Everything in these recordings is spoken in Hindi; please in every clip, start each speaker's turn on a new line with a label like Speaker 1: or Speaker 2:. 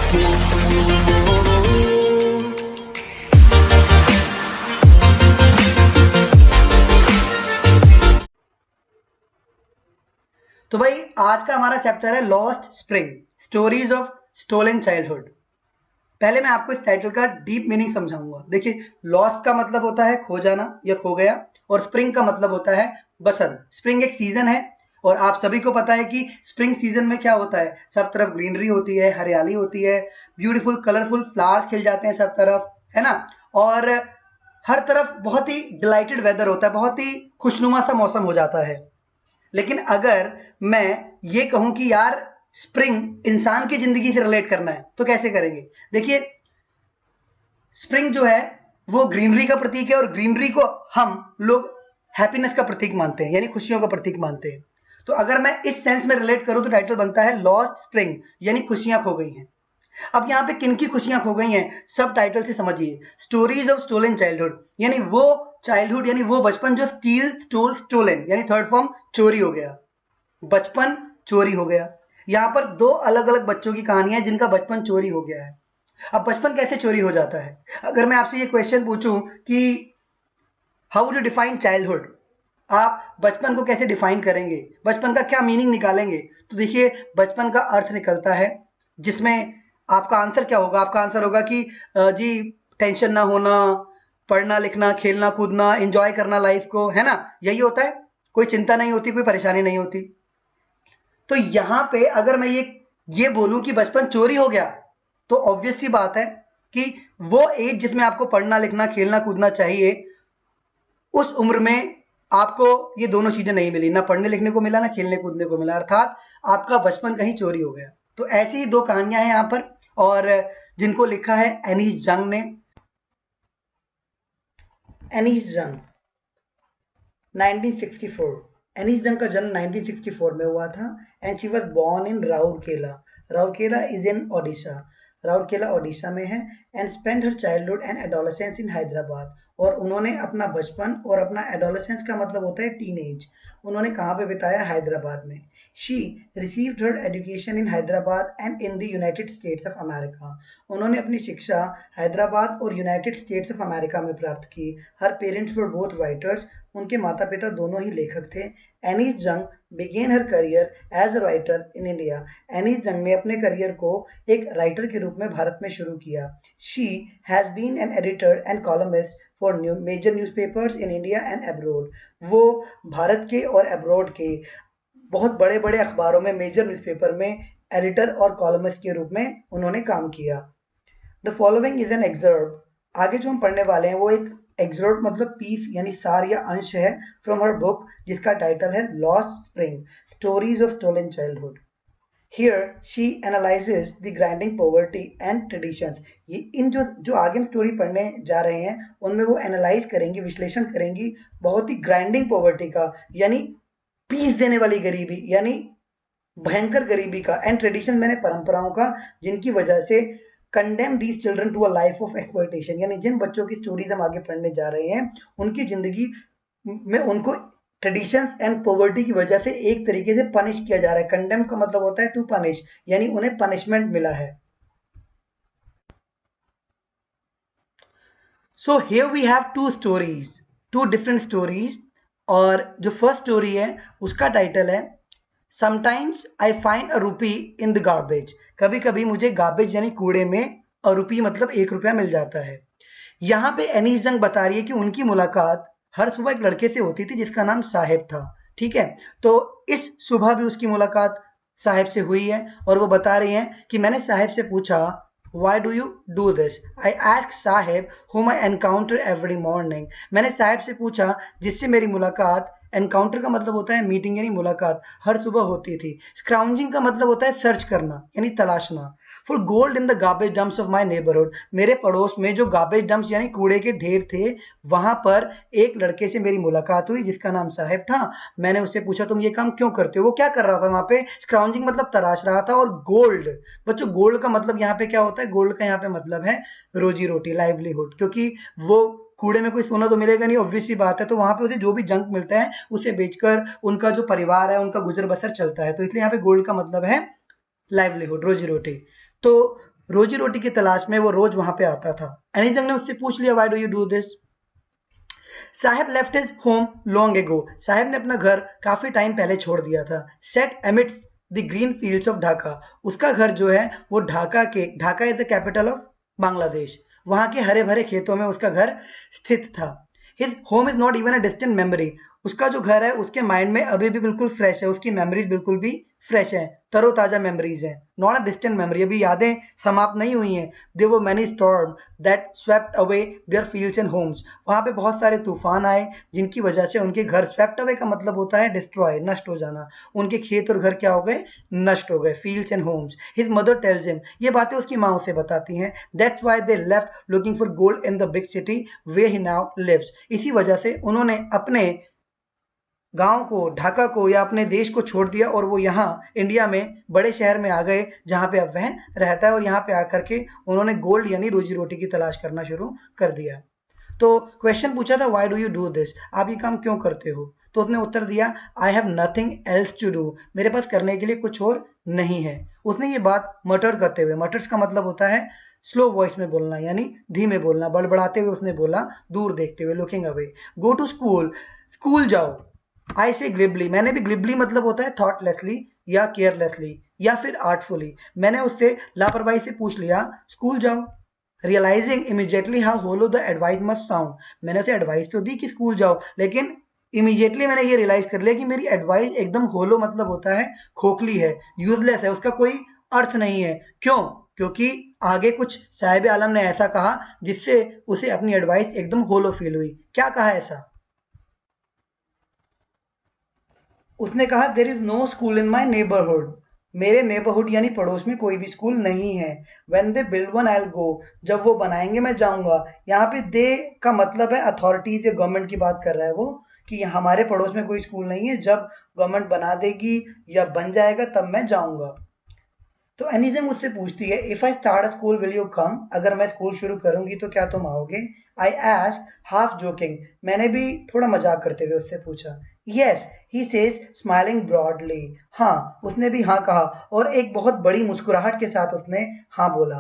Speaker 1: तो भाई आज का हमारा चैप्टर है lost spring, stories of stolen childhood. पहले मैं आपको इस टाइटल का डीप मीनिंग समझाऊंगा। देखिए, लॉस्ट का मतलब होता है खो जाना या खो गया, और स्प्रिंग का मतलब होता है बसंत। स्प्रिंग एक सीजन है और आप सभी को पता है कि स्प्रिंग सीजन में क्या होता है, सब तरफ ग्रीनरी होती है, हरियाली होती है, ब्यूटीफुल कलरफुल फ्लावर्स खिल जाते हैं सब तरफ, है ना। और हर तरफ बहुत ही डिलाइटेड वेदर होता है, बहुत ही खुशनुमा सा मौसम हो जाता है। लेकिन अगर मैं ये कहूं कि यार स्प्रिंग इंसान की जिंदगी से रिलेट करना है तो कैसे करेंगे। देखिए, स्प्रिंग जो है वो ग्रीनरी का प्रतीक है और ग्रीनरी को हम लोग हैप्पीनेस का प्रतीक मानते हैं, यानी खुशियों का प्रतीक मानते हैं। तो अगर मैं इस सेंस में रिलेट करूं तो टाइटल बनता है लॉस्ट स्प्रिंग, यानी खुशियां खो गई हैं। अब यहाँ पे किनकी खुशियां खो गई हैं सब टाइटल से समझिए। स्टोरीज ऑफ स्टोलन चाइल्डहुड, यानी वो चाइल्डहुड यानी वो बचपन जो स्टोलन यानी थर्ड फॉर्म चोरी हो गया, बचपन चोरी हो गया। यहाँ पर दो अलग अलग बच्चों की कहानियां जिनका बचपन चोरी हो गया है। अब बचपन कैसे चोरी हो जाता है, अगर मैं आपसे ये क्वेश्चन पूछूं कि how would you define childhood, आप बचपन को कैसे डिफाइन करेंगे, बचपन का क्या मीनिंग निकालेंगे, तो देखिए बचपन का अर्थ निकलता है जिसमें आपका आंसर क्या होगा। आपका आंसर होगा कि जी टेंशन ना होना, पढ़ना लिखना, खेलना कूदना, एंजॉय करना लाइफ को, है ना, यही होता है। कोई चिंता नहीं होती, कोई परेशानी नहीं होती। तो यहाँ पे अगर मैं ये बोलूं कि बचपन चोरी हो गया तो ऑब्वियस सी बात है कि वो एज जिसमें आपको पढ़ना लिखना खेलना कूदना चाहिए, उस उम्र में आपको ये दोनों चीजें नहीं मिली, ना पढ़ने लिखने को मिला ना खेलने कूदने को मिला, अर्थात आपका बचपन कहीं चोरी हो गया। तो ऐसी ही दो कहानियां हैं यहाँ पर, और जिनको लिखा है एनीस जंग ने। एनीस जंग 1964, एनीस जंग का जन्म 1964 में हुआ था and she was born in Rourkela. Rourkela is in Odisha, Rourkela Odisha में है। And spend her childhood and adolescence in Hyderabad, और उन्होंने अपना बचपन और अपना एडोलेसेंस का मतलब होता है टीनेज, उन्होंने कहाँ पे बिताया, हैदराबाद में। She received her education in Hyderabad and in the United states of America, उन्होंने अपनी शिक्षा हैदराबाद और यूनाइटेड स्टेट्स ऑफ अमेरिका में प्राप्त की। Her parents were both writers, उनके माता पिता दोनों ही लेखक थे। Anees Jung began her career as a writer in India, Anees Jung ने अपने करियर को एक राइटर के रूप में भारत में शुरू किया। She has been an editor and columnist for major newspapers in India and abroad, वो भारत के और अब्रॉड के बहुत बड़े बड़े अखबारों में, मेजर न्यूज़पेपर में एडिटर और कॉलमिस्ट के रूप में उन्होंने काम किया। The following is an excerpt, आगे जो हम पढ़ने वाले हैं वो एक एक्सर्प्ट मतलब पीस यानी सार या अंश है फ्रॉम हर बुक, जिसका टाइटल है lost spring, stories of stolen childhood. Here she analyses the grinding poverty and traditions, ये इन जो आगे हम स्टोरी पढ़ने जा रहे हैं उनमें वो एनालाइज करेंगी, विश्लेषण करेंगी बहुत ही ग्राइंडिंग पॉवर्टी का, यानी पीस देने वाली गरीबी, यानी भयंकर गरीबी का, एंड ट्रेडिशन मैंने परंपराओं का, जिनकी वजह से condemn these children to a life of exploitation, यानी जिन बच्चों की स्टोरीज हम आगे पढ़ने जा रहे हैं उनकी जिंदगी में उनको ट्रेडिशंस एंड पॉवर्टी की वजह से एक तरीके से पनिश किया जा रहा है। कंडेम का मतलब होता है टू पनिश, यानी उन्हें पनिशमेंट मिला है। So here we have two stories, two different stories, और जो फर्स्ट स्टोरी है उसका टाइटल है समटाइम्स आई फाइंड अ रूपी इन द गार्बेज, कभी कभी मुझे गार्बेज यानी कूड़े में अ रूपी मतलब 1 रुपया मिल जाता है। यहाँ पे एनीस जंग बता रही है कि उनकी मुलाकात हर सुबह एक लड़के से होती थी जिसका नाम साहिब था, ठीक है। तो इस सुबह भी उसकी मुलाकात साहिब से हुई है, और वो बता रही हैं कि मैंने साहिब से पूछा why do you do this, I ask Sahib whom I encounter every morning, मैंने साहिब से पूछा जिससे मेरी मुलाकात, एनकाउंटर का मतलब होता है मीटिंग यानी मुलाकात, हर सुबह होती थी। स्क्राउंजिंग का मतलब होता है सर्च करना यानी तलाशना। For gold in the garbage dumps of my neighbourhood, मेरे पड़ोस में जो गार्बेज डंप्स यानी कूड़े के ढेर थे वहां पर एक लड़के से मेरी मुलाकात हुई जिसका नाम साहिब था। मैंने उससे पूछा तुम ये काम क्यों करते हो, वो क्या कर रहा था वहां पे, स्क्राउंजिंग मतलब तलाश रहा था। और गोल्ड, बच्चों गोल्ड का मतलब यहाँ पे क्या होता है, गोल्ड का यहाँ पे मतलब है रोजी रोटी, लाइवलीहुड, क्योंकि वो कूड़े में कोई सोना तो मिलेगा नहीं, ऑब्वियस सी बात है, तो वहां पे उसे जो भी जंक मिलता है उसे बेचकर उनका जो परिवार है उनका गुजर बसर चलता है, तो इसलिए यहाँ पे गोल्ड का मतलब है लाइवलीहुड, रोजी रोटी। तो रोजी रोटी की तलाश में वो रोज वहां पे आता था। एनी जंग ने उससे पूछ लिया, why do you do this? Saheb left his home long ago, Saheb ने अपना घर काफी टाइम पहले छोड़ दिया था। Set amidst the green fields of Dhaka, उसका घर जो है वो Dhaka is the capital of Bangladesh, वहां के हरे भरे खेतों में उसका घर स्थित था। His home is not even a distant memory, उसका जो घर है उसके माइंड में अभी भी बिल्कुल फ्रेश है, उसकी मेमोरीज बिल्कुल भी फ्रेश है, तरोताजा मेमोरीज है, नॉट अ डिस्टेंट मेमोरी, अभी यादें समाप्त नहीं हुई हैं। There were many storm that swept away their fields and homes, वहां पे बहुत सारे तूफान आए जिनकी वजह से उनके घर, स्वेप्ट अवे का मतलब होता है डिस्ट्रॉय, नष्ट हो जाना, उनके खेत और घर क्या हो गए, नष्ट हो गए, fields and homes. His mother tells him, ये बातें उसकी माँ उसे बताती हैं, that's why they left looking for gold in the big city where he now lives, इसी वजह से उन्होंने अपने गांव को, ढाका को या अपने देश को छोड़ दिया और वो यहाँ इंडिया में बड़े शहर में आ गए जहाँ पे अब वह रहता है, और यहाँ पे आकर के उन्होंने गोल्ड यानी रोजी रोटी की तलाश करना शुरू कर दिया। तो क्वेश्चन पूछा था, why do you do this, आप ये काम क्यों करते हो? तो उसने उत्तर दिया, I have nothing else to do, मेरे पास करने के लिए कुछ और नहीं है। उसने ये बात मटर करते हुए, मटर्स का मतलब होता है स्लो वॉइस में बोलना यानी धीमे बोलना, बड़बड़ाते हुए उसने बोला, दूर देखते हुए, looking away. Go to school, school जाओ। आई से ग्लिबली, मैंने भी, ग्लिबली मतलब होता है थॉटलेसली या केयरलेसली या फिर आर्टफुली, मैंने उससे लापरवाही से पूछ लिया, स्कूल जाओ। Realising immediately how hollow the advice must sound, मैंने उसे एडवाइस तो दी कि स्कूल जाओ, लेकिन इमीडिएटली मैंने ये रियलाइज कर लिया कि मेरी एडवाइस एकदम होलो मतलब होता है खोखली है, यूजलेस है, उसका कोई अर्थ नहीं है। क्यों? क्योंकि आगे कुछ साहिब आलम ने ऐसा कहा जिससे उसे अपनी एडवाइस एकदम होलो फील हुई। क्या कहा ऐसा? उसने कहा, there is no school in my neighbourhood, मेरे नेबरहुड यानी पड़ोस में कोई भी स्कूल नहीं है। When they build one I go, जब वो बनाएंगे मैं जाऊंगा। यहाँ पे दे का मतलब है अथॉरिटीज या गवर्नमेंट की बात कर रहा है वो, कि हमारे पड़ोस में कोई स्कूल नहीं है, जब गवर्नमेंट बना देगी या बन जाएगा तब मैं जाऊंगा। तो एनिजम मुझसे पूछती है, if I start a school will you come, अगर मैं स्कूल शुरू करूंगी तो क्या तुम आओगे? आई आस्क हाफ जोकिंग, मैंने भी थोड़ा मजाक करते हुए उससे पूछा। Yes he says smiling broadly, हाँ उसने भी हाँ कहा और एक बहुत बड़ी मुस्कुराहट के साथ उसने हाँ बोला,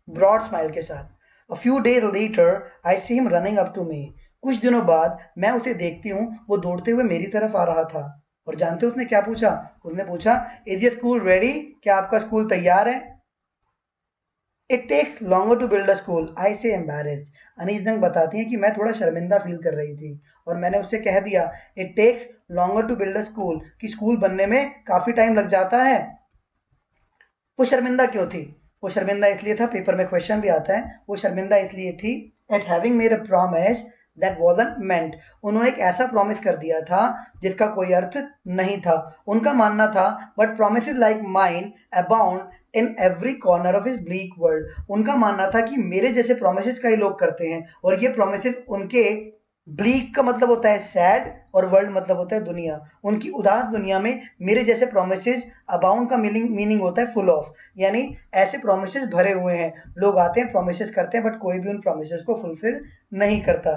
Speaker 1: ब्रॉड स्माइल के साथ। A few days later I see him running up to me, कुछ दिनों बाद मैं उसे देखती हूँ वो दौड़ते हुए मेरी तरफ आ रहा था। और जानते हो उसने क्या पूछा? उसने पूछा, इज ये स्कूल रेडी, क्या आपका स्कूल तैयार है? It takes longer to build a school, I say embarrassed, Anees जंग बताती हैं कि मैं थोड़ा शर्मिंदा फील कर रही थी और मैंने उससे कह दिया, it takes longer to build a school, कि स्कूल बनने में काफी टाइम लग जाता है। वो शर्मिंदा क्यों थी? वो शर्मिंदा इसलिए था, पेपर में क्वेश्चन भी आता है, वो शर्मिंदा इसलिए थी, at having made a promise that wasn't meant, उन्होंने एक ऐसा प्रॉमिस कर दिया था जिसका कोई अर्थ नहीं था। उनका मानना था, but promises like mine abound in every corner of his bleak world, उनका मानना था कि मेरे जैसे प्रोमिसेस कई लोग करते हैं और ये प्रोमिसेस उनके, ब्लीक का मतलब होता है सैड और वर्ल्ड मतलब होता है दुनिया, उनकी उदास दुनिया में मेरे जैसे प्रोमिसेस, अबाउंड का मीनिंग होता है फुल ऑफ, यानी ऐसे प्रोमिसेस भरे हुए हैं। लोग आते हैं प्रोमिसेस करते हैं बट कोई भी उन प्रोमिसेस को फुलफिल नहीं करता।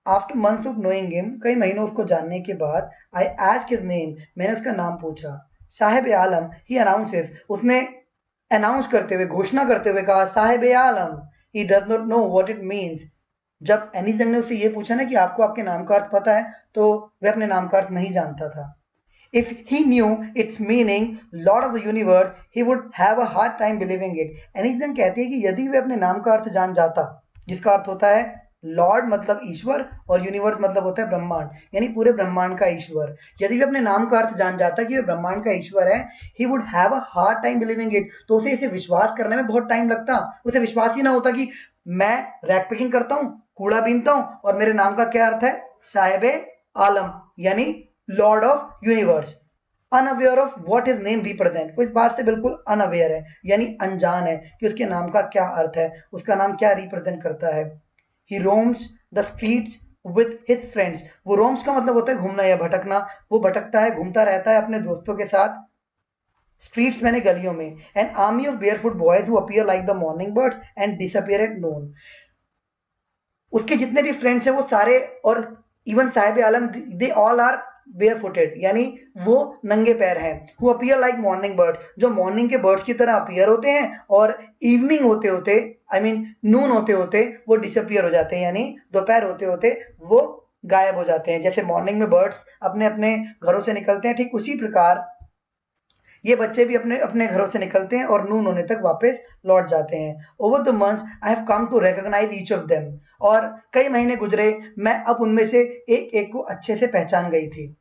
Speaker 1: After months of knowing him, कई महीनों उसको जानने के बाद, आई आस्क्ड हिज नेम, मैंने उसका नाम पूछा। साहिब आलम ही अनाउंसेस, उसने अनाउंस करते हुए, घोषणा करते हुए कहा, Sahib Alam, he does not know what it means. जब एनीस जंग ने उससे ये पूछा ना कि आपको आपके नाम का अर्थ पता है, तो वह अपने नाम का अर्थ नहीं जानता था। If he knew its meaning, Lord of the Universe, he would have a hard time believing it. Annie's जंग कहती है कि यदि वह अपने नाम का अर्थ जान जाता, जिसका अर्थ होता है लॉर्ड मतलब ईश्वर और यूनिवर्स मतलब होता है ब्रह्मांड, यानी पूरे ब्रह्मांड का ईश्वर, यदि वह अपने नाम का अर्थ जान जाता कि वह ब्रह्मांड का ईश्वर है, he would have a hard time believing it, तो उसे इसे विश्वास करने में बहुत टाइम लगता, उसे विश्वास ही ना होता कि मैं रैक पैकिंग करता हूँ, कूड़ा बीनता हूँ और मेरे नाम का क्या अर्थ है, साहिब आलम यानी Lord of universe. Unaware of what his name represent, वो इस बात से बिल्कुल अनअवेयर है यानी अनजान है कि उसके नाम का क्या अर्थ है, उसका नाम क्या रिप्रेजेंट करता है। He roams the streets with his friends, वो रोम्स का मतलब होता है घूमना या भटकना, वो भटकता है, घूमता रहता है अपने दोस्तों के साथ, स्ट्रीट्स मैंने गलियों में। An army of barefoot boys who appear like the morning birds and disappear at noon, उसके जितने भी फ्रेंड्स हैं वो सारे, और even Sahib Alam, they all are bare footed, यानी वो नंगे पैर हैं। Who appear like morning birds, जो मॉर्निंग के बर्ड्स की तरह अपीयर होते हैं और इवनिंग होते होते आई मीन नून होते होते वो डिसअपियर हो जाते हैं, यानी दोपहर होते होते वो गायब हो जाते हैं। जैसे मॉर्निंग में बर्ड्स अपने अपने घरों से निकलते हैं, ठीक उसी प्रकार ये बच्चे भी अपने अपने घरों से निकलते हैं और नून होने तक वापस लौट जाते हैं। Over the months I have come to recognise each of them, और कई महीने गुजरे, मैं अब उनमें से एक एक को अच्छे से पहचान गई थी।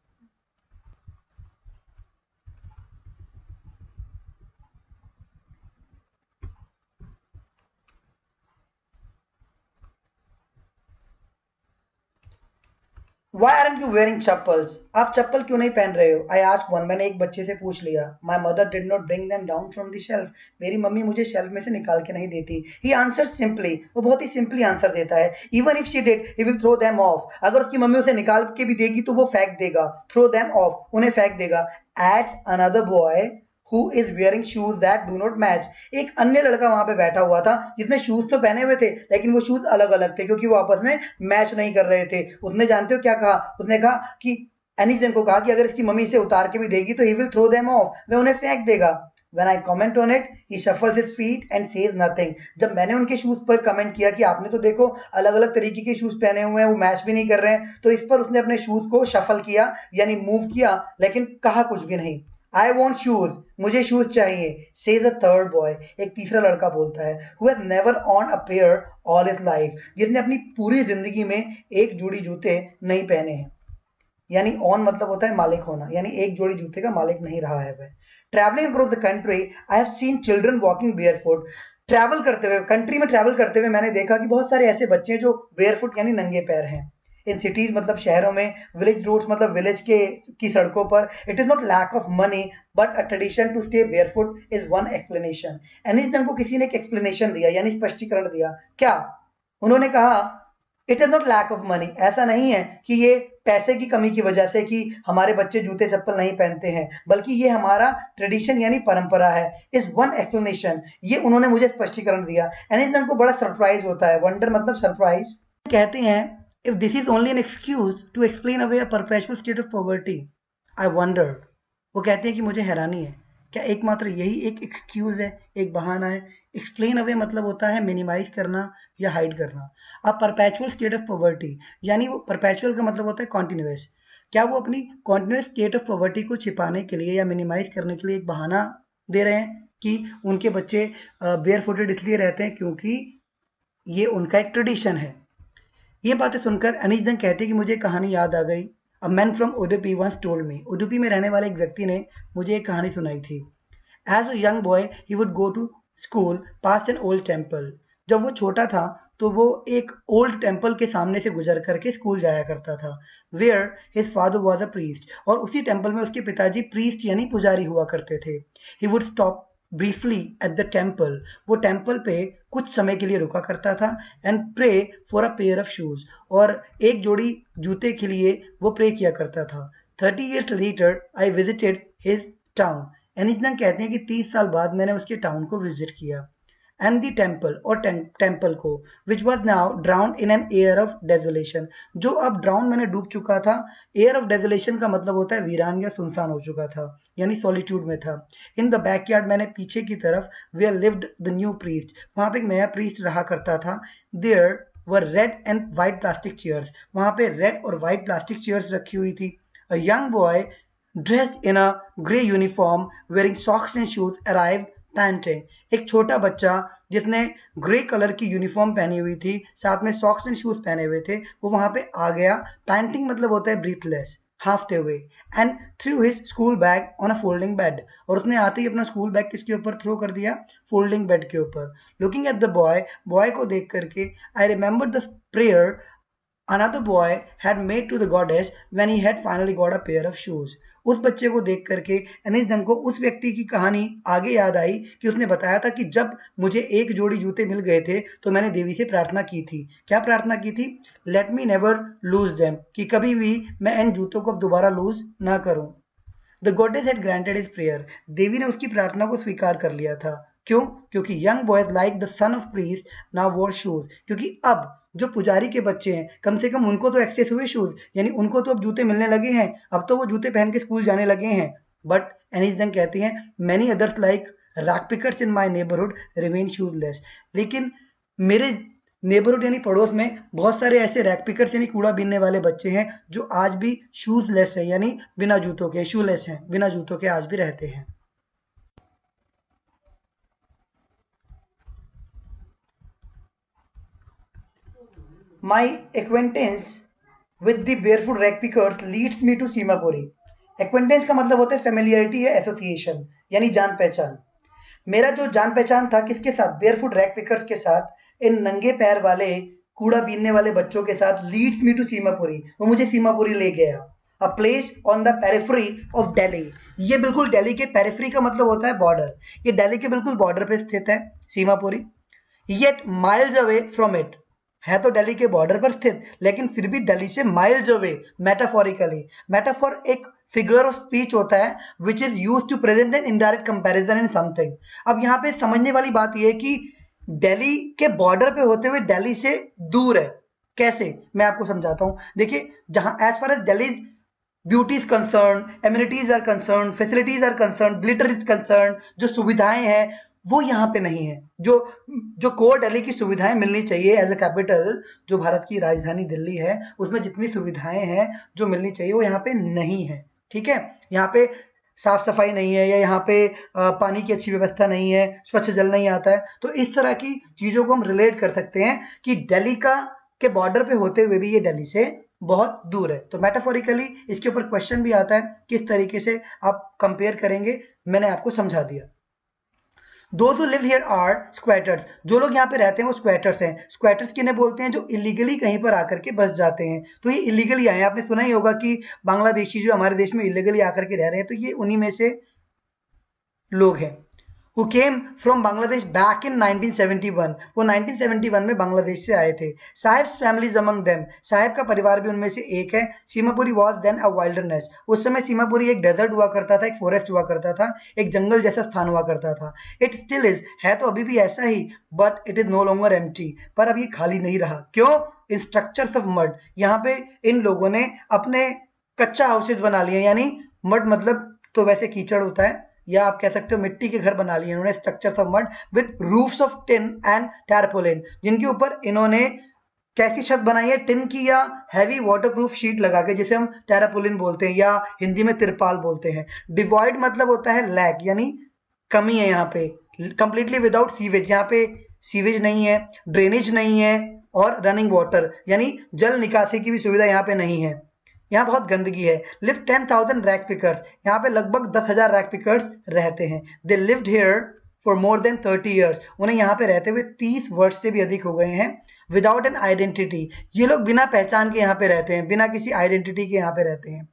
Speaker 1: Why aren't you wearing chappals? आप चप्पल क्यों नहीं पहन रहे हो? I asked one, मैंने एक बच्चे से पूछ लिया। My mother did not bring them down from the shelf. मेरी मम्मी मुझे शेल्फ में से निकाल के नहीं देती। He answered simply, वो बहुत ही सिंपली आंसर देता है। Even if she did, he will throw them off. अगर उसकी मम्मी उसे निकाल के भी देगी तो वो फेंक देगा। Throw them off, उन्हें फेंक देगा। Adds another boy who is wearing shoes that do not match. एक अन्य लड़का वहां पे बैठा हुआ था जिसने शूज तो पहने हुए थे लेकिन वो शूज अलग अलग थे क्योंकि वो आपस में मैच नहीं कर रहे थे। उसने जानते हो क्या कहा? उसने कहा कि एनीजन को कहा कि अगर इसकी मम्मी इसे उतार के भी देगी तो he will throw them off, वह उन्हें फेंक देगा। When I comment on it, he shuffles his feet and says nothing. जब मैंने उनके शूज पर कमेंट किया कि आपने तो देखो अलग अलग तरीके के शूज पहने हुए हैं, वो मैच भी नहीं कर रहे हैं, तो इस पर उसने अपने शूज को शफल किया यानी मूव किया लेकिन कहा कुछ भी नहीं। I want shoes, मुझे शूज चाहिए, says a third boy, एक तीसरा लड़का बोलता है, who has never owned a pair all his life, जिसने अपनी पूरी जिंदगी में एक जोड़ी जूते नहीं पहने हैं। यानी ऑन मतलब होता है मालिक होना, यानी एक जोड़ी जूते का मालिक नहीं रहा है वह। Travelling across the country I have seen children walking barefoot, travel करते हुए कंट्री में ट्रैवल करते हुए मैंने देखा कि बहुत सारे ऐसे बच्चे हैं जो बेयरफुट यानी नंगे पैर हैं। इन सिटीज मतलब शहरों में, विलेज रोड्स मतलब विलेज के की सड़कों पर। It is not lack of money but a tradition to stay barefoot is one explanation. Anees Jung को किसी ने एक एक्सप्लेनेशन दिया यानी स्पष्टीकरण दिया। क्या? उन्होंने कहा it is not lack of money, ऐसा नहीं है कि ये पैसे की कमी की वजह से कि हमारे बच्चे जूते चप्पल नहीं पहनते हैं, बल्कि ये हमारा ट्रेडिशन यानी परंपरा है। इज वन एक्सप्लेनेशन, ये उन्होंने मुझे स्पष्टीकरण दिया। एनीजन को बड़ा सरप्राइज होता है, वंडर मतलब सरप्राइज। कहते हैं if this is only an excuse to explain away a perpetual state of poverty, I wondered, वो कहते हैं कि मुझे हैरानी है, क्या एकमात्र यही एक एक्सक्यूज है, एक बहाना है? एक्सप्लेन अवे मतलब होता है मिनिमाइज करना या हाइड करना। अब परपेचुअल स्टेट ऑफ पॉवर्टी यानी वो परपेचुअल का मतलब होता है कॉन्टिन्यूस। क्या वो अपनी कॉन्टिन्यूस स्टेट ऑफ पॉवर्टी को छिपाने के लिए या मिनिमाइज करने के लिए एक बहाना दे रहे हैं कि उनके बच्चे बेयर फुटेड इसलिए रहते हैं क्योंकि ये उनका एक ट्रेडिशन है? ये बातें सुनकर एनीजन कहते हैं कि मुझे कहानी याद आ गई। A man from Udupi once told me, Udupi में रहने वाले एक व्यक्ति ने मुझे एक कहानी सुनाई थी। As a young boy he would go to school past an old temple, जब वो छोटा था तो वो एक ओल्ड टेम्पल के सामने से गुजर करके स्कूल जाया करता था। Where his father was a priest, और उसी टेम्पल में उसके पिताजी प्रीस्ट यानी पुजारी हुआ करते थे। He would stop briefly at the temple, वो टेम्पल पे कुछ समय के लिए रुका करता था। And pray for a pair of shoes, और एक जोड़ी जूते के लिए वो प्रे किया करता था। 30 years later I visited his town, Anees Jung कहते हैं कि 30 साल बाद मैंने उसके टाउन को विजिट किया। एंड द टेम्पल, और टेम्पल को, which was now drowned in an air of desolation, जो अब ड्राउन मैंने डूब चुका था। एयर ऑफ डेजोलेशन का मतलब होता है वीरान या सुनसान हो चुका था, यानी सॉलिट्यूड में था। इन द बैकयार्ड, मैंने पीछे की तरफ, where lived the new priest, वहां पे एक नया प्रीस्ट रहा करता था। There were red and white plastic chairs, वहां पे रेड और व्हाइट प्लास्टिक चेयर्स रखी हुई थी। अ young boy dressed in a grey uniform wearing socks and shoes arrived painting, एक छोटा बच्चा जिसने ग्रे कलर की यूनिफॉर्म पहनी हुई थी, साथ में सॉक्स एंड शूज पहने हुए थे, वो वहां पे आ गया। पैंटिंग मतलब होता है ब्रीथलेस, हाफते हुए। And through his school bag on a folding bed, और उसने आते ही अपना स्कूल बैग किसके ऊपर थ्रो कर दिया? फोल्डिंग बेड के ऊपर। Looking at the boy, boy को देख करके I remember the prayer another boy had made to the goddess when he had finally got a pair of shoes. उस बच्चे को देख करके एनिजन को उस व्यक्ति की कहानी आगे याद आई कि उसने बताया था कि जब मुझे एक जोड़ी जूते मिल गए थे तो मैंने देवी से प्रार्थना की थी। क्या प्रार्थना की थी? Let me never lose them, कि कभी भी मैं इन जूतों को अब दोबारा लूज ना करूं। The goddess had granted his prayer, देवी ने उसकी प्रार्थना को स्वीकार कर लिया था। क्यों? क्योंकि young boys like the son of priest now वोर शूज, क्योंकि अब जो पुजारी के बच्चे हैं कम से कम उनको तो एक्सेस हुए शूज, यानी उनको तो अब जूते मिलने लगे हैं, अब तो वो जूते पहन के स्कूल जाने लगे हैं। बट एनीज जंग कहती हैं many others like rag pickers in my neighbourhood remain shoeless, लेकिन मेरे नेबरहुड यानी पड़ोस में बहुत सारे ऐसे रैक पिकर्स यानी कूड़ा बीनने वाले बच्चे हैं जो आज भी शूजलेस है, यानी बिना जूतों के, शूलेस हैं, बिना जूतों के आज भी रहते हैं। My acquaintance with the barefoot rag pickers leads me to Seemapuri. Acquaintance का मतलब होता है फेमिलियरिटी या एसोसिएशन, यानी जान पहचान। मेरा जो जान पहचान था किसके साथ? बेयरफुट रैग पिकर्स के साथ, इन नंगे पैर वाले कूड़ा बीनने वाले बच्चों के साथ। लीड्स मी टू सीमापुरी, वो मुझे सीमापुरी ले गया। A place on the periphery of Delhi, ये बिल्कुल दिल्ली के पेरिफेरी का मतलब होता है बॉर्डर, ये दिल्ली के बिल्कुल बॉर्डर पे स्थित है Seemapuri. Yet miles away from it, है तो दिल्ली के बॉर्डर पर स्थित लेकिन फिर भी दिल्ली से माइल्स अवे। मेटाफोरिकली, मेटाफोर एक फिगर ऑफ स्पीच होता है which is used to present an indirect comparison in something. अब यहाँ पे समझने वाली बात यह है कि दिल्ली के बॉर्डर पे होते हुए दिल्ली से दूर है। कैसे? मैं आपको समझाता हूँ। देखिए, जहां as far as Delhi beauty is concern, amenities are concern, facilities are concern, glitter is concern, जो सुविधाएं हैं वो यहाँ पे नहीं है। जो जो कोर दिल्ली की सुविधाएं मिलनी चाहिए एज ए कैपिटल, जो भारत की राजधानी दिल्ली है उसमें जितनी सुविधाएं हैं जो मिलनी चाहिए वो यहाँ पे नहीं है। ठीक है, यहाँ पे साफ सफाई नहीं है, या यहाँ पे पानी की अच्छी व्यवस्था नहीं है, स्वच्छ जल नहीं आता है। तो इस तरह की चीजों को हम रिलेट कर सकते हैं कि दिल्ली का के बॉर्डर पे होते हुए भी ये दिल्ली से बहुत दूर है। तो मेटाफोरिकली इसके ऊपर क्वेश्चन भी आता है, किस तरीके से आप कंपेयर करेंगे, मैंने आपको समझा दिया। Those who live here are squatters, जो लोग यहाँ पे रहते हैं वो स्क्वेटर्स हैं। स्क्वेटर्स किन्हें बोलते हैं? जो इलीगली कहीं पर आकर के बस जाते हैं। तो ये इलीगली आए हैं, आपने सुना ही होगा कि बांग्लादेशी जो हमारे देश में इलीगली आकर के रह रहे हैं, तो ये उन्हीं में से लोग हैं। who came from Bangladesh back in 1971, वो 1971 में बांग्लादेश से आए थे। Sahibs families among them, Sahib का परिवार भी उनमें से एक है। Seemapuri was then a wilderness, उस समय सीमापुरी एक डेजर्ट हुआ करता था, एक फॉरेस्ट हुआ करता था, एक जंगल जैसा स्थान हुआ करता था। It still is, है तो अभी भी ऐसा ही, but it is no longer empty, पर अब ये खाली नहीं रहा। क्यों? In structures of mud, यहाँ पे इन लोगों ने अपने कच्चा हाउसेज बना लिए, यानी मड मतलब तो वैसे कीचड़ होता है, या आप कह सकते हो मिट्टी के घर बना लिए इन्होंने, structures of mud with roofs of tin and tarpaulin, जिनके ऊपर इन्होंने कैसी छत बनाई है? टिन की या हैवी वाटरप्रूफ शीट लगा के, जिसे हम टैरापोलिन बोलते हैं या हिंदी में तिरपाल बोलते हैं। डिवॉइड मतलब होता है लैक, यानी कमी है यहाँ पे। कंप्लीटली विदाउट सीवेज, यहाँ पे सीवेज नहीं है, ड्रेनेज नहीं है, और रनिंग वाटर यानी जल निकासी की भी सुविधा यहाँ पे नहीं है। यहाँ बहुत गंदगी है। लिव 10,000 रैक पिकर्स, यहाँ पे लगभग 10,000 रैक पिकर्स रहते हैं। They lived here for more than 30 years, उन्हें यहाँ पे रहते हुए 30 वर्ष से भी अधिक हो गए हैं। विदाउट एन आइडेंटिटी, ये लोग बिना पहचान के यहाँ पे रहते हैं, बिना किसी आइडेंटिटी के यहाँ पे रहते हैं।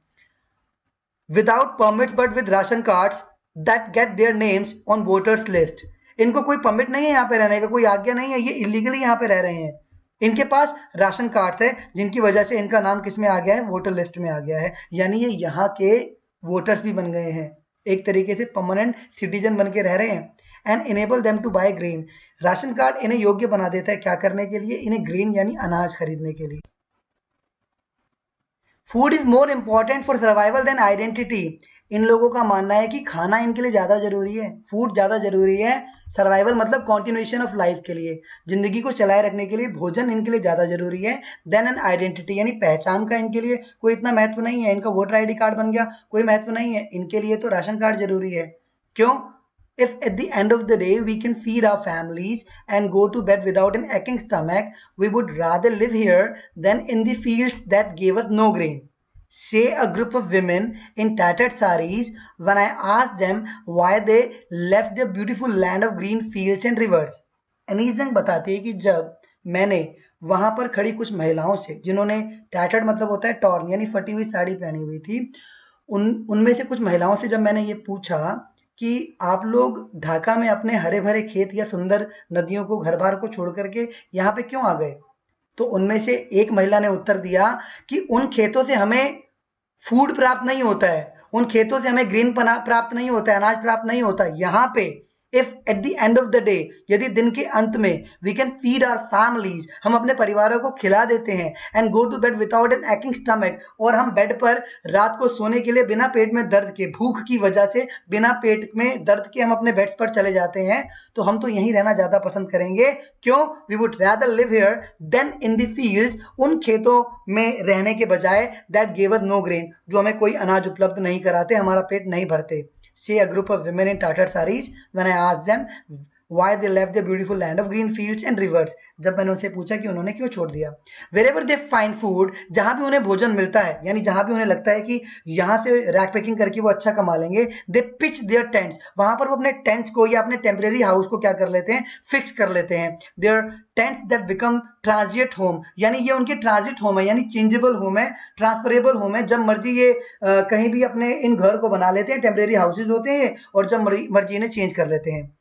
Speaker 1: Without permits but with ration cards that get their names on voters list, इनको कोई परमिट नहीं है यहाँ पे रहने का, कोई आज्ञा नहीं है, ये इलीगली यहाँ पे रह रहे हैं। इनके पास राशन कार्ड है जिनकी वजह से इनका नाम किस में आ गया है? वोटर लिस्ट में आ गया है, यानी ये यहाँ के वोटर्स भी बन गए हैं, एक तरीके से परमानेंट सिटीजन बन के रह रहे हैं। And enable them to buy grain, ration card इन्हें योग्य बना देता है क्या करने के लिए? इन्हें ग्रेन यानी अनाज खरीदने के लिए। Food is more important for survival than identity, इन लोगों का मानना है कि खाना इनके लिए ज्यादा जरूरी है, फूड ज्यादा जरूरी है। सर्वाइवल मतलब कॉन्टिन्यूएशन ऑफ लाइफ के लिए, जिंदगी को चलाए रखने के लिए भोजन इनके लिए ज्यादा जरूरी है देन एन आइडेंटिटी, यानी पहचान का इनके लिए कोई इतना महत्व नहीं है। इनका वोटर आईडी कार्ड बन गया, कोई महत्व नहीं है, इनके लिए तो राशन कार्ड जरूरी है। क्यों? If at the end of the day we can feed our families and go to bed without an aching stomach, we would rather live here than in the fields that gave us no grain, say a group of women in tattered saris when I asked them why they left their beautiful land of green fields and rivers. Anees जंग बताती है कि जब मैंने वहां पर खड़ी कुछ महिलाओं से, जिन्होंने टैटर्ड मतलब होता है टॉर्न यानी फटी हुई साड़ी पहनी हुई थी, उनमें से कुछ महिलाओं से जब मैंने ये पूछा कि आप लोग ढाका में अपने हरे भरे खेत या सुंदर नदियों को, घर बार को छोड़ करके यहाँ पे क्यों आ गए, तो उनमें से एक महिला ने उत्तर दिया कि उन खेतों से हमें फूड प्राप्त नहीं होता है, उन खेतों से हमें ग्रीन प्राप्त नहीं होता है, अनाज प्राप्त नहीं होता। यहाँ पे if at the end of the day, यदि दिन के अंत में we can feed our families, हम अपने परिवारों को खिला देते हैं, and go to bed without an acting stomach, और हम बेड पर रात को सोने के लिए बिना पेट में दर्द के, भूख की वजह से बिना पेट में दर्द के हम अपने बेड्स पर चले जाते हैं, तो हम तो यहीं रहना ज्यादा पसंद करेंगे। क्यों? We would rather live here than in the fields, उन खेतों में रहने के बजाय, that give us no grain, जो हमें कोई अनाज उपलब्ध नहीं कराते, हमारा पेट नहीं भरते। Say a group of women in tattered sarees when I asked them why they left their beautiful land of green fields and rivers, जब मैंने उनसे पूछा कि उन्होंने क्यों छोड़ दिया। Wherever they find food, जहां भी उन्हें भोजन मिलता है, यानी जहां भी उन्हें लगता है कि यहां से रैक पैकिंग करके वो अच्छा कमा लेंगे, they pitch their tents, वहां पर वो अपने टेंट्स को या अपने टेम्परेरी हाउस को क्या कर लेते हैं, फिक्स कर लेते हैं। their tents that become transit home, यानी ये उनके ट्रांजिट होम है, यानी चेंजेबल होम है, ट्रांसफरेबल होम है, जब मर्जी ये कहीं भी अपने इन घर को बना लेते हैं, टेम्परेरी हाउसेज होते हैं, और जब मर्जी इन्हें चेंज कर लेते हैं।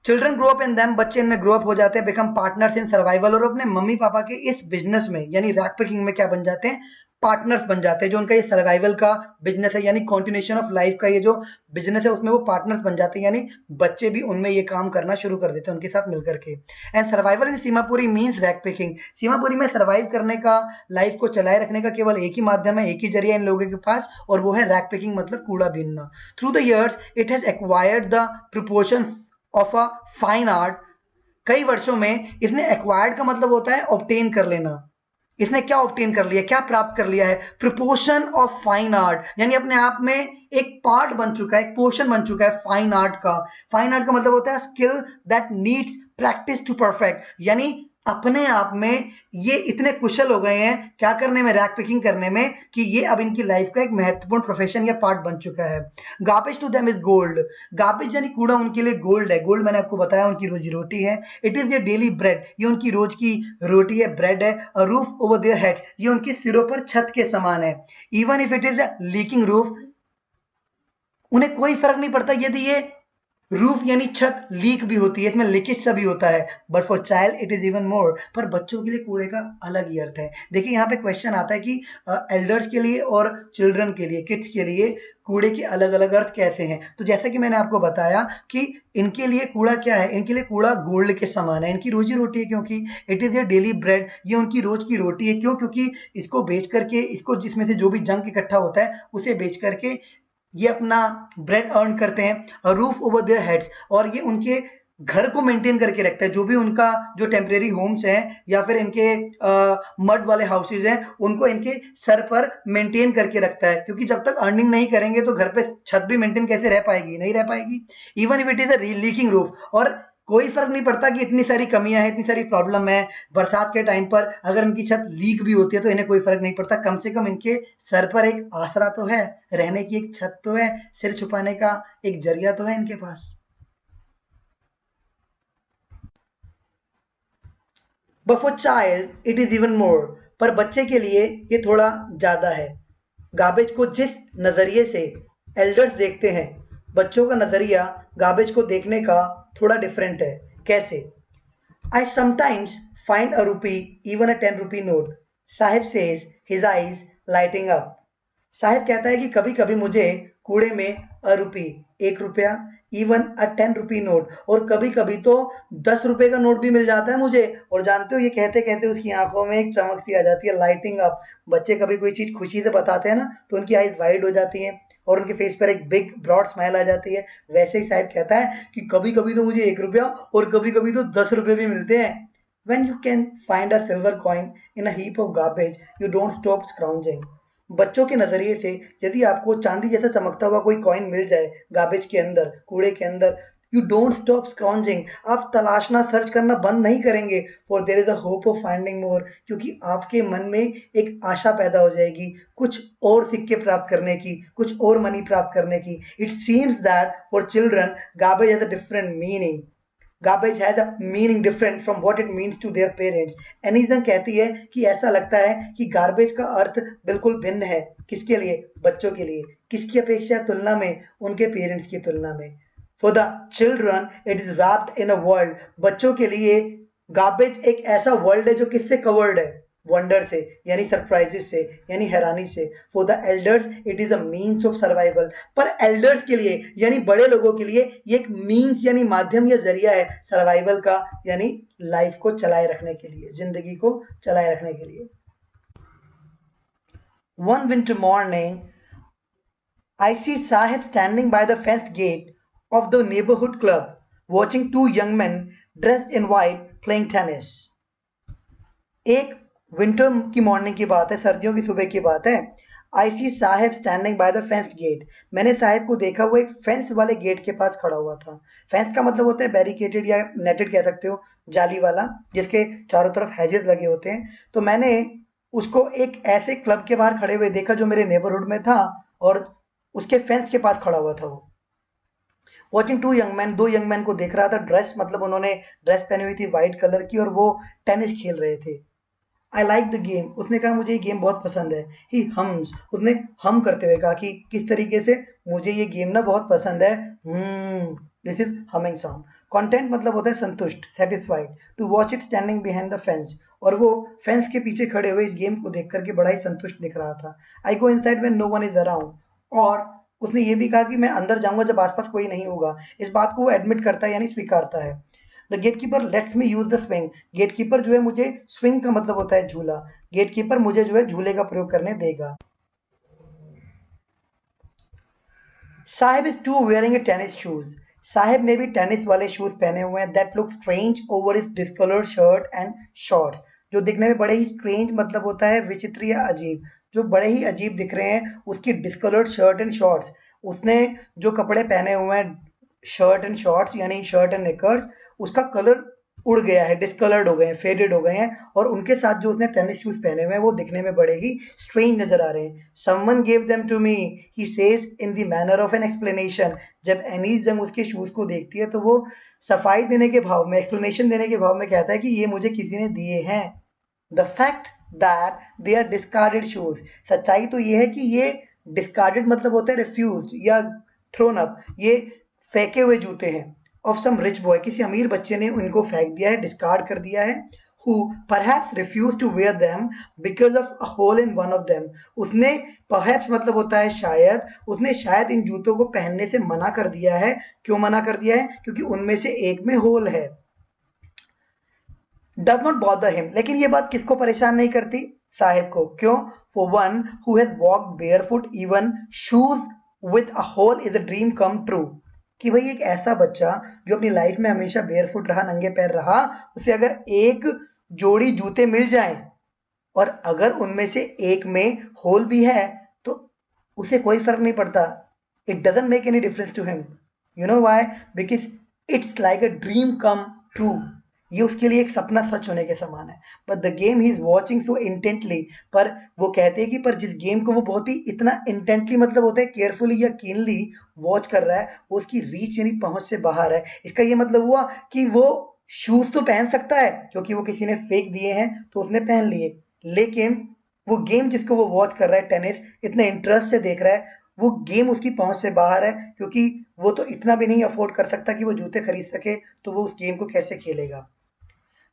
Speaker 1: Children grow up in them, बच्चे इनमें ग्रो अप हो जाते हैं, बिकम पार्टनर्स इन सर्वाइवल, और अपने मम्मी पापा के इस बिजनेस में यानी रैक पैकिंग में क्या बन जाते हैं, पार्टनर्स बन जाते हैं। जो उनका ये सर्वाइवल का बिजनेस है, यानी कॉन्टिन्यूशन ऑफ लाइफ का ये जो बिजनेस है, उसमें वो पार्टनर्स बन जाते हैं, यानी बच्चे भी उनमें ये काम करना शुरू कर देते हैं उनके साथ मिलकर के। And survival in Seemapuri means rack packing, Seemapuri में सर्वाइव करने का, लाइफ को चलाए रखने का केवल एक ही माध्यम है, एक ही जरिया इन लोगों के पास, और वो है रैक पैकिंग, मतलब कूड़ा बीनना। Through the years it has acquired the proportions of a fine art, कई वर्षों में इसने एक्वायर्ड का मतलब होता है ऑब्टेन कर लेना, इसने क्या ऑब्टेन कर लिया, क्या प्राप्त कर लिया है, प्रोपोर्शन ऑफ फाइन आर्ट, यानी अपने आप में एक पार्ट बन चुका है, एक पोर्शन बन चुका है फाइन आर्ट का। फाइन आर्ट का मतलब होता है skill that needs practice to perfect, यानी अपने आप में ये इतने कुशल हो गए हैं क्या करने में, रैक पिकिंग करने में, कि ये अब इनकी लाइफ का एक महत्वपूर्ण प्रोफेशन या पार्ट बन चुका है। Garbage to them is gold, garbage यानी कूड़ा उनके लिए गोल्ड है। गोल्ड मैंने आपको बताया उनकी रोजी रोटी है। It is their daily bread, ये उनकी रोज की रोटी है, ब्रेड है। A roof over their heads, ये उनके सिरों पर छत के समान है। Even if it is a leaking roof, उन्हें कोई फर्क नहीं पड़ता यदि ये रूफ यानी छत लीक भी होती है, इसमें लीकेज सा भी होता है। But for child it is even more, पर बच्चों के लिए कूड़े का अलग ही अर्थ है। देखिए यहाँ पे क्वेश्चन आता है कि एल्डर्स के लिए और चिल्ड्रन के लिए, किड्स के लिए कूड़े के अलग अलग अर्थ कैसे हैं। तो जैसा कि मैंने आपको बताया कि इनके लिए कूड़ा क्या है, इनके लिए कूड़ा गोल्ड के समान है, इनकी रोजी रोटी है, क्योंकि it is their daily bread, ये उनकी रोज की रोटी है। क्यों? क्योंकि इसको बेच करके, इसको जिसमें से जो भी जंक इकट्ठा होता है उसे बेच करके ये अपना ब्रेड अर्न करते हैं। रूफ ओवर देयर हेड्स, और ये उनके घर को मेंटेन करके रखता है, जो भी उनका जो टेम्परेरी होम्स हैं या फिर इनके मड वाले हाउसेज हैं, उनको इनके सर पर मेंटेन करके रखता है। क्योंकि जब तक अर्निंग नहीं करेंगे तो घर पे छत भी मेंटेन कैसे रह पाएगी, नहीं रह पाएगी। Even if it is a leaking roof, और कोई फर्क नहीं पड़ता कि इतनी सारी कमियां हैं, इतनी सारी प्रॉब्लम है, बरसात के टाइम पर अगर इनकी छत लीक भी होती है तो इन्हें कोई फर्क नहीं पड़ता, कम से कम इनके सर पर एक आसरा तो है, रहने की एक छत तो है, सिर छुपाने का एक जरिया तो है इनके पास। But for child it is even more, पर बच्चे के लिए ये थोड़ा ज्यादा है। गार्बेज को जिस नजरिए से एल्डर्स देखते हैं, बच्चों का नजरिया गार्बेज को देखने का थोड़ा डिफरेंट है। कैसे? I sometimes find a rupee, even a 10 rupee note. Sahib says, his eyes lighting up. Sahib कहता है कि कभी कभी मुझे कूड़े में अ रुपी, 1 रुपया, इवन अ 10 रुपी नोट, और कभी कभी तो 10 रुपए का नोट भी मिल जाता है मुझे। और जानते हो ये कहते कहते उसकी आंखों में एक चमक सी आ जाती है, लाइटिंग अप। बच्चे कभी कोई चीज खुशी से बताते हैं ना, तो उनकी आईज वाइड हो जाती हैं और उनके फेस पर एक बिग ब्रॉड स्माइल आ जाती है। वैसे ही साहिब कहता है कि कभी कभी तो मुझे 1 रुपया और कभी कभी तो 10 रुपए भी मिलते हैं। When you can find a silver coin in a heap of garbage, you don't stop scrounging. बच्चों के नजरिए से यदि आपको चांदी जैसा चमकता हुआ कोई कॉइन मिल जाए गार्बेज के अंदर, कूड़े के अंदर, यू डोंट स्टॉप स्क्रॉन्जिंग, आप तलाशना, सर्च करना बंद नहीं करेंगे। For there is a hope of finding more, क्योंकि आपके मन में एक आशा पैदा हो जाएगी कुछ और सिक्के प्राप्त करने की, कुछ और मनी प्राप्त करने की। It seems that for children garbage has a different meaning, garbage has a meaning different from what it means to their parents. Annie John कहती है कि ऐसा लगता है कि गार्बेज का अर्थ बिल्कुल भिन्न है। किसके लिए? बच्चों के लिए। किसकी अपेक्षा, तुलना में? उनके पेरेंट्स की तुलना में। For the children it is wrapped in a world, बच्चों के लिए गार्बेज एक ऐसा वर्ल्ड है जो किससे कवर्ड है, वंडर से यानी सरप्राइजेस से यानी हैरानी से। For the elders it is a means of survival, पर एल्डर्स के लिए यानी बड़े लोगों के लिए ये एक मीन्स यानी माध्यम या जरिया है सर्वाइवल का, यानी लाइफ को चलाए रखने के लिए, जिंदगी को चलाए रखने के लिए। One winter morning I see Sahib standing by the fenced gate of the neighborhood club, watching two young men dressed in white playing tennis. एक विंटर की मॉर्निंग की बात है, सर्दियों की सुबह की बात है। I see sahib standing by the fenced gate, मैंने साहिब को देखा वो एक फेंस वाले गेट के पास खड़ा हुआ था। फेंस का मतलब होता है बैरिकेटेड या नेटेड कह सकते हो, जाली वाला, जिसके चारों तरफ हैजेस लगे होते हैं। तो मैंने उसको एक ऐसे क्लब के बाहर खड़े हुए देखा जो मेरे नेबरहुड में था, और उसके फेंस के पास खड़ा हुआ था वो। वॉचिंग टू यंग मैन, दो यंग मैन को देख रहा था। ड्रेस मतलब उन्होंने ड्रेस पहनी हुई थी व्हाइट कलर की, और वो टेनिस खेल रहे थे। आई लाइक द गेम, उसने कहा मुझे ये गेम बहुत पसंद है। ही हम्स, उसने हम करते हुए कहा कि किस तरीके से, मुझे ये गेम ना बहुत पसंद है। This is humming sound. Content मतलब होता है संतुष्ट, satisfied. To watch it standing behind the fence, और वो फेंस के पीछे खड़े हुए इस गेम को देख करके बड़ा ही संतुष्ट दिख रहा था। I go inside when no one is around, और उसने ये भी कहा कि मैं अंदर जाऊंगा जब आसपास कोई नहीं होगा। इस बात को वो एडमिट करता है यानी स्वीकारता है। The gatekeeper let's me use the swing, gatekeeper जो है मुझे, स्विंग का मतलब होता है झूला, गेटकीपर मुझे जो है झूले का प्रयोग करने देगा। Sahib is too wearing a tennis shoes, Sahib ने भी टेनिस वाले शूज पहने हुए हैं। That look strange over his discoloured shirt and shorts, जो दिखने में बड़े ही स्ट्रेंज मतलब होता है विचित्र या अजीब, जो बड़े ही अजीब दिख रहे हैं उसकी डिस्कलर्ड शर्ट एंड शॉर्ट्स। उसने जो कपड़े पहने हुए हैं, शर्ट एंड शॉर्ट्स यानी शर्ट एंड निकर्स, उसका कलर उड़ गया है, डिस्कलर्ड हो गए हैं, फेडेड हो गए हैं, और उनके साथ जो उसने टेनिस शूज पहने हुए हैं वो दिखने में बड़े ही स्ट्रेंज नजर आ रहे हैं। Someone gave them to me, he says in the manner of an explanation. जब एनीस जंग उसके शूज को देखती है तो वो सफाई देने के भाव में, एक्सप्लेनेशन देने के भाव में कहता है कि ये मुझे किसी ने दिए हैं। The fact that they are discarded shoes, सच्चाई तो ये है कि ये डिस्कार्डेड मतलब होता है रिफ्यूज या थ्रोन अप, ये फेंके हुए जूते हैं। ऑफ सम रिच बॉय, किसी अमीर बच्चे ने उनको फेंक दिया है, डिस्कार्ड कर दिया है। who perhaps refused to wear them because of a hole in one of them, उसने perhaps मतलब होता है शायद, उसने शायद इन जूतों को पहनने से मना कर दिया है। क्यों मना कर दिया है? क्योंकि उनमें से एक में होल है। डज नॉट बॉदर हिम, लेकिन ये बात किसको परेशान नहीं करती? साहिब को। क्यों? For one who has walked barefoot even shoes with a hole is a dream come true, कि भाई एक ऐसा बच्चा जो अपनी लाइफ में हमेशा बेयरफुट रहा, नंगे पैर रहा, उसे अगर एक जोड़ी जूते मिल जाएं और अगर उनमें से एक में होल भी है तो उसे कोई फर्क नहीं पड़ता। It doesn't make any difference to him. You know why? Because it's like a dream come true, ये उसके लिए एक सपना सच होने के समान है। But the game he is watching so intently, पर वो कहते हैं कि पर जिस गेम को वो बहुत ही इतना इंटेंटली मतलब होता है केयरफुली या कीनली वॉच कर रहा है, वो उसकी रीच यानी पहुंच से बाहर है। इसका ये मतलब हुआ कि वो शूज तो पहन सकता है क्योंकि वो किसी ने फेंक दिए हैं तो उसने पहन लिए, लेकिन वो गेम जिसको वो वॉच कर रहा है, टेनिस, इतने इंटरेस्ट से देख रहा है, वो गेम उसकी पहुंच से बाहर है, क्योंकि वो तो इतना भी नहीं अफोर्ड कर सकता कि वो जूते खरीद सके, तो वो उस गेम को कैसे खेलेगा।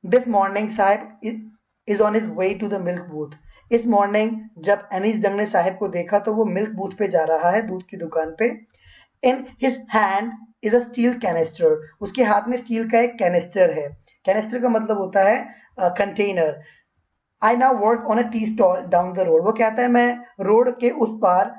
Speaker 1: This morning Sahib is on his way to the milk booth, इस मॉर्निंग जब एनीस जंग ने साहिब को देखा तो वो मिल्क बूथ पे जा रहा है, दूध की दुकान पे। In his hand is a steel canister, उसके हाथ में स्टील का एक कैनिस्टर है। कैनिस्टर का मतलब होता है container. I now work on a tea stall down the road, वो कहता है मैं रोड के उस पार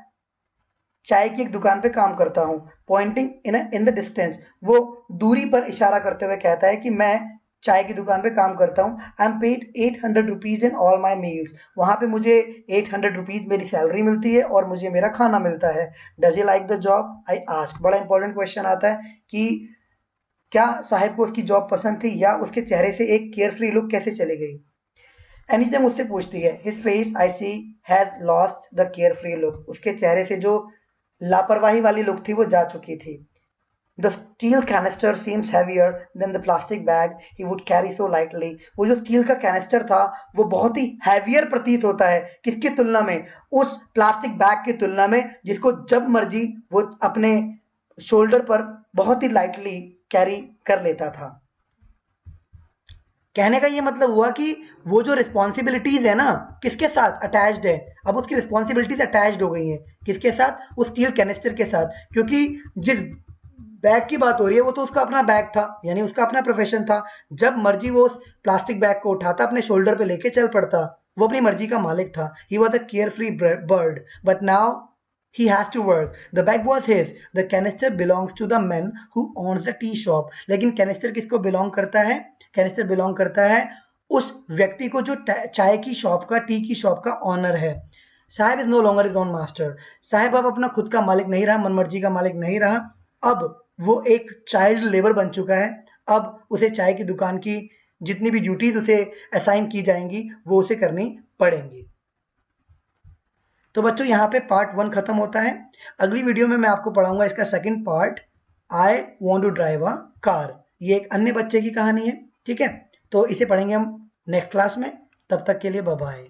Speaker 1: चाय की एक दुकान पे काम करता हूँ। पॉइंटिंग इन द डिस्टेंस, वो दूरी पर इशारा करते हुए कहता है कि मैं चाय की दुकान पे काम करता हूँ। I am paid 800 rupees in all my meals, वहाँ पे मुझे 800 रुपीज मेरी सैलरी मिलती है और मुझे मेरा खाना मिलता है। Does he like the job? I ask, बड़ा इंपॉर्टेंट क्वेश्चन आता है कि क्या साहिब को उसकी जॉब पसंद थी, या उसके चेहरे से एक केयर फ्री लुक कैसे चली गई? एनीजे मुझसे पूछती है, his face I see has lost the carefree look, उसके चेहरे से जो लापरवाही वाली लुक थी वो जा चुकी थी। The steel canister seems heavier than the plastic bag he would carry so lightly, वो जो स्टील का कैनिस्टर था वो बहुत ही हैवियर प्रतीत होता है, किसकी तुलना में? उस प्लास्टिक बैग की तुलना में जिसको जब मर्जी वो अपने शोल्डर पर बहुत ही लाइटली कैरी कर लेता था। कहने का ये मतलब हुआ कि वो जो रिस्पॉन्सिबिलिटीज है ना, किसके साथ अटैच्ड है, अब उसकी रिस्पॉन्सिबिलिटीज अटैच्ड हो गई हैं, किसके साथ, उस स्टील कैनिस्टर के साथ। क्योंकि जिस बैग की बात हो रही है वो तो उसका अपना बैग था, यानी उसका अपना प्रोफेशन था। जब मर्जी वो उस प्लास्टिक बैग को उठाता, अपने शोल्डर पे लेके चल पड़ता, वो अपनी मर्जी का मालिक था। He was a care free bird, but now he has to work. The bag was his. The canister belongs to the man who owns the tea shop. लेकिन कैनिस्टर किसको बिलोंग करता है, कैनिस्टर बिलोंग करता है उस व्यक्ति को जो चाय की शॉप का, टी की शॉप का ऑनर है। Saheb is no longer his own master. Saheb अब अपना खुद का मालिक नहीं रहा, मनमर्जी का मालिक नहीं रहा, अब वो एक चाइल्ड लेबर बन चुका है। अब उसे चाय की दुकान की जितनी भी ड्यूटीज उसे असाइन की जाएंगी वो उसे करनी पड़ेंगी। तो बच्चों यहाँ पे पार्ट 1 खत्म होता है। अगली वीडियो में मैं आपको पढ़ाऊंगा इसका second part, I want to drive a car. ये एक अन्य बच्चे की कहानी है, ठीक है। तो इसे पढ़ेंगे हम नेक्स्ट क्लास में। तब तक के लिए बाय बाय।